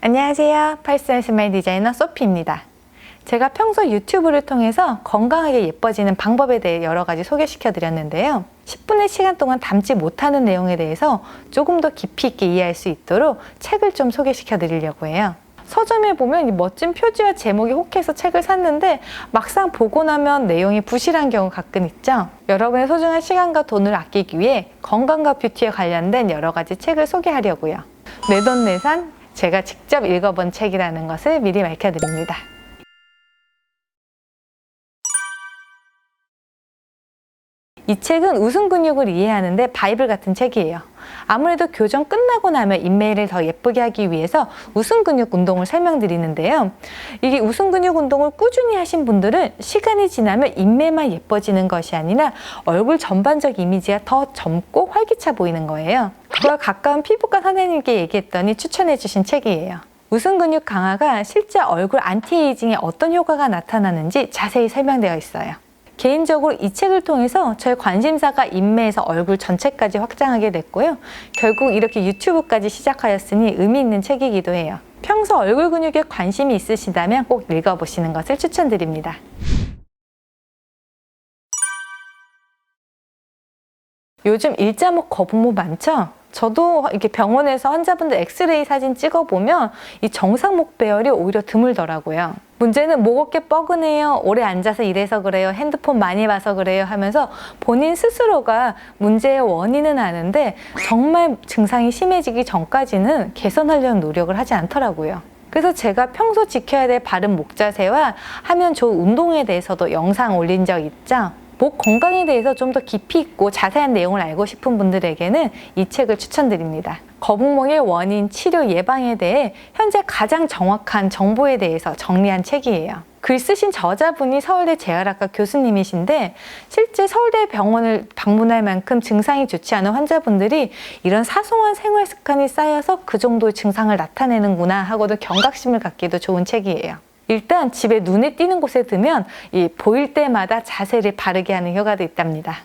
안녕하세요. 팔스 스마일 디자이너 소피입니다. 제가 평소 유튜브를 통해서 건강하게 예뻐지는 방법에 대해 여러 가지 소개시켜 드렸는데요. 10분의 시간 동안 담지 못하는 내용에 대해서 조금 더 깊이 있게 이해할 수 있도록 책을 좀 소개시켜 드리려고 해요. 서점에 보면 이 멋진 표지와 제목이 혹해서 책을 샀는데 막상 보고 나면 내용이 부실한 경우 가끔 있죠. 여러분의 소중한 시간과 돈을 아끼기 위해 건강과 뷰티에 관련된 여러 가지 책을 소개하려고요. 내돈내산 제가 직접 읽어본 책이라는 것을 미리 밝혀드립니다. 이 책은 웃음 근육을 이해하는 데 바이블 같은 책이에요. 아무래도 교정 끝나고 나면 인매를 더 예쁘게 하기 위해서 웃음 근육 운동을 설명드리는데요. 이게 웃음 근육 운동을 꾸준히 하신 분들은 시간이 지나면 인매만 예뻐지는 것이 아니라 얼굴 전반적 이미지가 더 젊고 활기차 보이는 거예요. 그걸 가까운 피부과 선생님께 얘기했더니 추천해 주신 책이에요. 웃음 근육 강화가 실제 얼굴 안티에이징에 어떤 효과가 나타나는지 자세히 설명되어 있어요. 개인적으로 이 책을 통해서 저의 관심사가 인매에서 얼굴 전체까지 확장하게 됐고요. 결국 이렇게 유튜브까지 시작하였으니 의미 있는 책이기도 해요. 평소 얼굴 근육에 관심이 있으시다면 꼭 읽어보시는 것을 추천드립니다. 요즘 일자목 거북목 많죠? 저도 이렇게 병원에서 환자분들 엑스레이 사진 찍어보면 이 정상목 배열이 오히려 드물더라고요. 문제는 목 어깨 뻐근해요, 오래 앉아서 일해서 그래요, 핸드폰 많이 봐서 그래요 하면서 본인 스스로가 문제의 원인은 아는데 정말 증상이 심해지기 전까지는 개선하려는 노력을 하지 않더라고요. 그래서 제가 평소 지켜야 될 바른 목 자세와 하면 좋은 운동에 대해서도 영상 올린 적 있죠? 목 건강에 대해서 좀 더 깊이 있고 자세한 내용을 알고 싶은 분들에게는 이 책을 추천드립니다. 거북목의 원인, 치료, 예방에 대해 현재 가장 정확한 정보에 대해서 정리한 책이에요. 글 쓰신 저자분이 서울대 재활학과 교수님이신데 실제 서울대 병원을 방문할 만큼 증상이 좋지 않은 환자분들이 이런 사소한 생활 습관이 쌓여서 그 정도의 증상을 나타내는구나 하고도 경각심을 갖기도 좋은 책이에요. 일단 집에 눈에 띄는 곳에 두면 보일 때마다 자세를 바르게 하는 효과도 있답니다.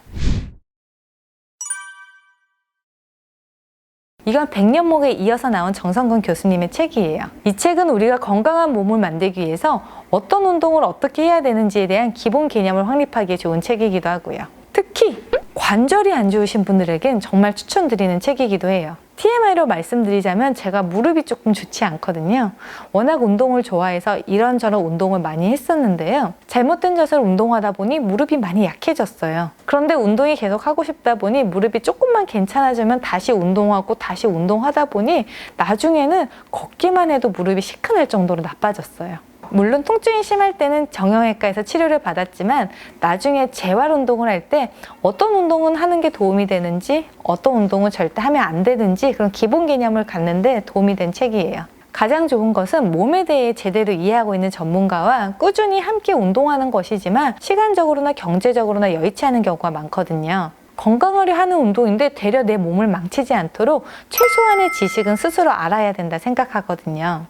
이건 백년목에 이어서 나온 정성근 교수님의 책이에요. 이 책은 우리가 건강한 몸을 만들기 위해서 어떤 운동을 어떻게 해야 되는지에 대한 기본 개념을 확립하기에 좋은 책이기도 하고요. 특히 관절이 안 좋으신 분들에겐 정말 추천드리는 책이기도 해요. TMI로 말씀드리자면 제가 무릎이 조금 좋지 않거든요. 워낙 운동을 좋아해서 이런저런 운동을 많이 했었는데요. 잘못된 자세로 운동하다 보니 무릎이 많이 약해졌어요. 그런데 운동이 계속 하고 싶다 보니 무릎이 조금만 괜찮아지면 다시 운동하고 다시 운동하다 보니 나중에는 걷기만 해도 무릎이 시큰할 정도로 나빠졌어요. 물론 통증이 심할 때는 정형외과에서 치료를 받았지만 나중에 재활 운동을 할 때 어떤 운동은 하는 게 도움이 되는지 어떤 운동은 절대 하면 안 되는지 그런 기본 개념을 갖는 데 도움이 된 책이에요. 가장 좋은 것은 몸에 대해 제대로 이해하고 있는 전문가와 꾸준히 함께 운동하는 것이지만 시간적으로나 경제적으로나 여의치 않은 경우가 많거든요. 건강하려 하는 운동인데 되려 내 몸을 망치지 않도록 최소한의 지식은 스스로 알아야 된다 생각하거든요.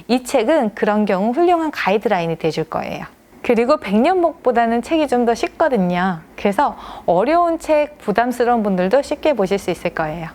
이 책은 그런 경우 훌륭한 가이드라인이 돼줄 거예요. 그리고 백년목보다는 책이 좀 더 쉽거든요. 그래서 어려운 책, 부담스러운 분들도 쉽게 보실 수 있을 거예요.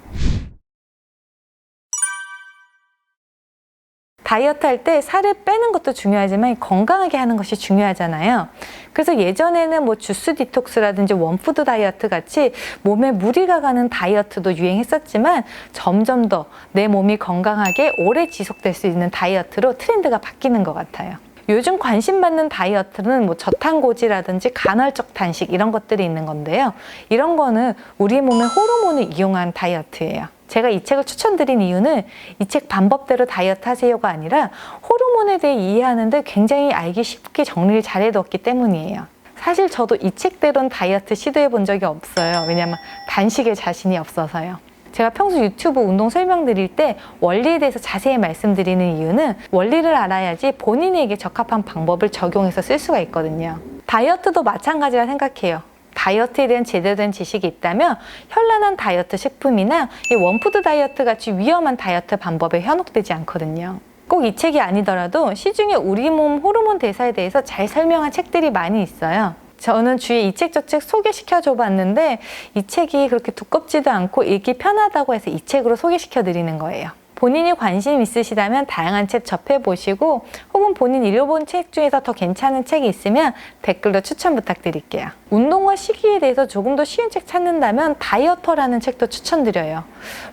다이어트 할 때 살을 빼는 것도 중요하지만 건강하게 하는 것이 중요하잖아요. 그래서 예전에는 주스 디톡스라든지 원푸드 다이어트 같이 몸에 무리가 가는 다이어트도 유행했었지만 점점 더 내 몸이 건강하게 오래 지속될 수 있는 다이어트로 트렌드가 바뀌는 것 같아요. 요즘 관심 받는 다이어트는 저탄고지라든지 간헐적 단식 이런 것들이 있는 건데요. 이런 거는 우리 몸의 호르몬을 이용한 다이어트예요. 제가 이 책을 추천드린 이유는 이 책 방법대로 다이어트 하세요가 아니라 호르몬에 대해 이해하는데 굉장히 알기 쉽게 정리를 잘 해두었기 때문이에요. 사실 저도 이 책대로는 다이어트 시도해 본 적이 없어요. 왜냐하면 단식에 자신이 없어서요. 제가 평소 유튜브 운동 설명드릴 때 원리에 대해서 자세히 말씀드리는 이유는 원리를 알아야지 본인에게 적합한 방법을 적용해서 쓸 수가 있거든요. 다이어트도 마찬가지라 생각해요. 다이어트에 대한 제대로 된 지식이 있다면 현란한 다이어트 식품이나 원푸드 다이어트 같이 위험한 다이어트 방법에 현혹되지 않거든요. 꼭 이 책이 아니더라도 시중에 우리 몸 호르몬 대사에 대해서 잘 설명한 책들이 많이 있어요. 저는 주위에 이 책 저 책 소개시켜줘 봤는데 이 책이 그렇게 두껍지도 않고 읽기 편하다고 해서 이 책으로 소개시켜 드리는 거예요. 본인이 관심 있으시다면 다양한 책 접해보시고 혹은 본인 읽어본 책 중에서 더 괜찮은 책이 있으면 댓글로 추천 부탁드릴게요. 운동과 식이에 대해서 조금 더 쉬운 책 찾는다면 다이어터라는 책도 추천드려요.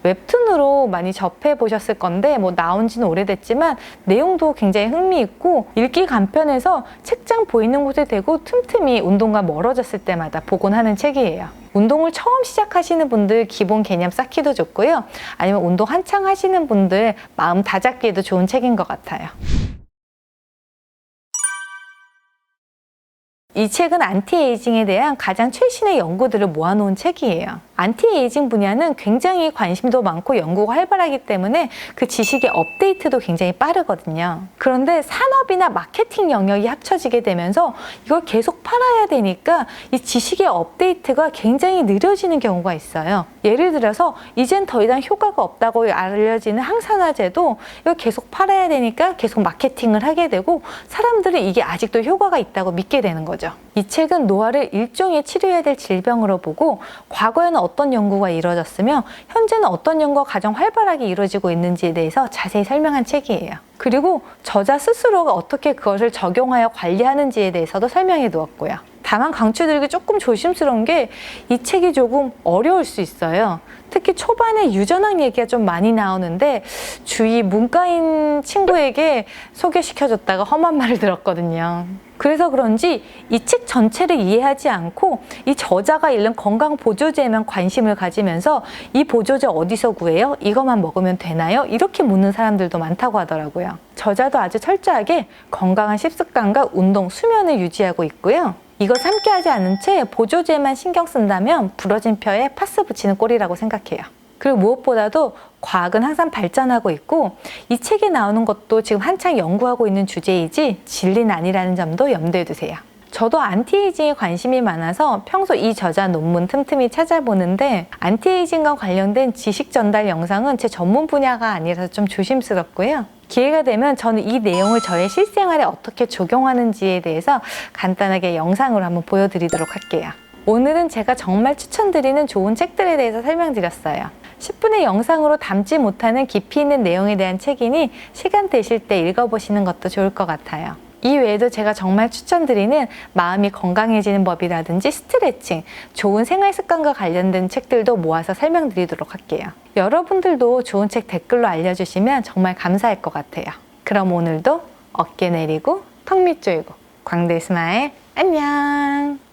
웹툰으로 많이 접해보셨을 건데 나온 지는 오래됐지만 내용도 굉장히 흥미있고 읽기 간편해서 책장 보이는 곳에 대고 틈틈이 운동과 멀어졌을 때마다 보곤 하는 책이에요. 운동을 처음 시작하시는 분들 기본 개념 쌓기도 좋고요. 아니면 운동 한창 하시는 분들 마음 다잡기에도 좋은 책인 것 같아요. 이 책은 안티에이징에 대한 가장 최신의 연구들을 모아놓은 책이에요. 안티에이징 분야는 굉장히 관심도 많고 연구가 활발하기 때문에 그 지식의 업데이트도 굉장히 빠르거든요. 그런데 산업이나 마케팅 영역이 합쳐지게 되면서 이걸 계속 팔아야 되니까 이 지식의 업데이트가 굉장히 느려지는 경우가 있어요. 예를 들어서 이젠 더 이상 효과가 없다고 알려지는 항산화제도 이걸 계속 팔아야 되니까 계속 마케팅을 하게 되고 사람들은 이게 아직도 효과가 있다고 믿게 되는 거죠. 이 책은 노화를 일종의 치료해야 될 질병으로 보고 과거에는 어떤 연구가 이루어졌으며 현재는 어떤 연구가 가장 활발하게 이루어지고 있는지에 대해서 자세히 설명한 책이에요. 그리고 저자 스스로가 어떻게 그것을 적용하여 관리하는지에 대해서도 설명해 두었고요. 다만 강추드리기 조금 조심스러운 게 이 책이 조금 어려울 수 있어요. 특히 초반에 유전학 얘기가 좀 많이 나오는데 주위 문과인 친구에게 소개시켜줬다가 험한 말을 들었거든요. 그래서 그런지 이 책 전체를 이해하지 않고 이 저자가 읽는 건강 보조제에만 관심을 가지면서 이 보조제 어디서 구해요? 이것만 먹으면 되나요? 이렇게 묻는 사람들도 많다고 하더라고요. 저자도 아주 철저하게 건강한 식습관과 운동, 수면을 유지하고 있고요. 이걸 함께 하지 않은 채 보조제만 신경 쓴다면 부러진 뼈에 파스 붙이는 꼴이라고 생각해요. 그리고 무엇보다도 과학은 항상 발전하고 있고 이 책에 나오는 것도 지금 한창 연구하고 있는 주제이지 진리는 아니라는 점도 염두에 두세요. 저도 안티에이징에 관심이 많아서 평소 이 저자 논문 틈틈이 찾아보는데 안티에이징과 관련된 지식 전달 영상은 제 전문 분야가 아니라서 좀 조심스럽고요. 기회가 되면 저는 이 내용을 저의 실생활에 어떻게 적용하는지에 대해서 간단하게 영상으로 한번 보여드리도록 할게요. 오늘은 제가 정말 추천드리는 좋은 책들에 대해서 설명드렸어요. 10분의 영상으로 담지 못하는 깊이 있는 내용에 대한 책이니 시간 되실 때 읽어보시는 것도 좋을 것 같아요. 이 외에도 제가 정말 추천드리는 마음이 건강해지는 법이라든지 스트레칭, 좋은 생활 습관과 관련된 책들도 모아서 설명드리도록 할게요. 여러분들도 좋은 책 댓글로 알려주시면 정말 감사할 것 같아요. 그럼 오늘도 어깨 내리고 턱 밑 조이고 광대 스마일 안녕!